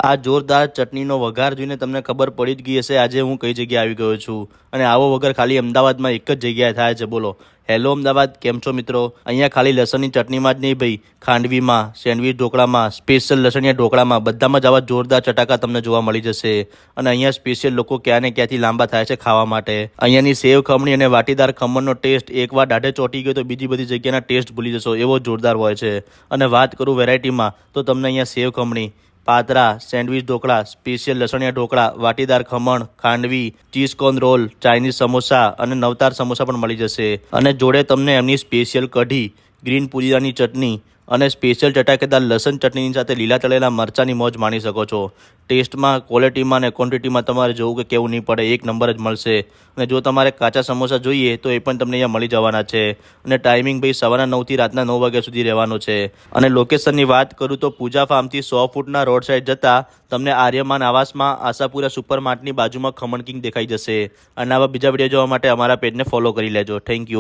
આ જોરદાર ચટણીનો વઘાર જોઈને તમને ખબર પડી જ ગઈ હશે આજે હું કઈ જગ્યાએ આવી ગયો છું અને આવો વઘાર ખાલી અમદાવાદમાં એક જ જગ્યાએ થાય છે। બોલો હેલો અમદાવાદ, કેમ છો મિત્રો? અહીંયા ખાલી લસણની ચટણીમાં જ નહીં ભાઈ, ખાંડવીમાં, સેન્ડવીચ ઢોકળામાં, સ્પેશિયલ લસણિયા ઢોકળામાં બધામાં જ આવા જોરદાર ચટાકા તમને જોવા મળી જશે। અને અહીંયા સ્પેશિયલ લોકો ક્યાં ને ક્યાંથી લાંબા થાય છે ખાવા માટે। અહીંયાની સેવ ખમણી અને વાટીદાર ખમણનો ટેસ્ટ એકવાર દાઢે ચોંટી ગયો તો બીજી બધી જગ્યાના ટેસ્ટ ભૂલી જશો, એવો જોરદાર હોય છે। અને વાત કરું વેરાયટીમાં તો તમને અહીંયા સેવ ખમણી, પાતરા, સેન્ડવીચ ઢોકળા, સ્પેશિયલ લસણિયા ઢોકળા, વાટીદાર ખમણ, ખાંડવી, cheese corn roll, Chinese samosa અને નવતાર સમોસા પણ મળી જશે। અને જોડે તમને એમની સ્પેશિયલ કઢી, ગ્રીન પુદીનાની ચટણી અને સ્પેશિયલ ચટાકેદાર લસણ ચટણીની સાથે લીલા તળેલા મરચાંની મોજ માણી શકો છો। ટેસ્ટમાં, ક્વોલિટીમાં અને ક્વોન્ટિટીમાં તમારે જોવું કે કેવું નહીં પડે, એક નંબર જ મળશે। અને જો તમારે કાચા સમોસા જોઈએ તો એ પણ તમને અહીંયા મળી જવાના છે। અને ટાઈમિંગ ભાઈ સવારના 9થી રાતના 9 વાગ્યા સુધી રહેવાનો છે। અને લોકેશનની વાત કરું તો પૂજા ફાર્મથી 100 ફૂટના રોડ સાઈડ જતા તમને આર્યમાન આવાસમાં આશાપુરા સુપર માર્ટની બાજુમાં ખમણ કિંગ દેખાઈ જશે। અને આવા બીજા વિડીયો જોવા માટે અમારા પેજને ફોલો કરી લેજો। Thank you.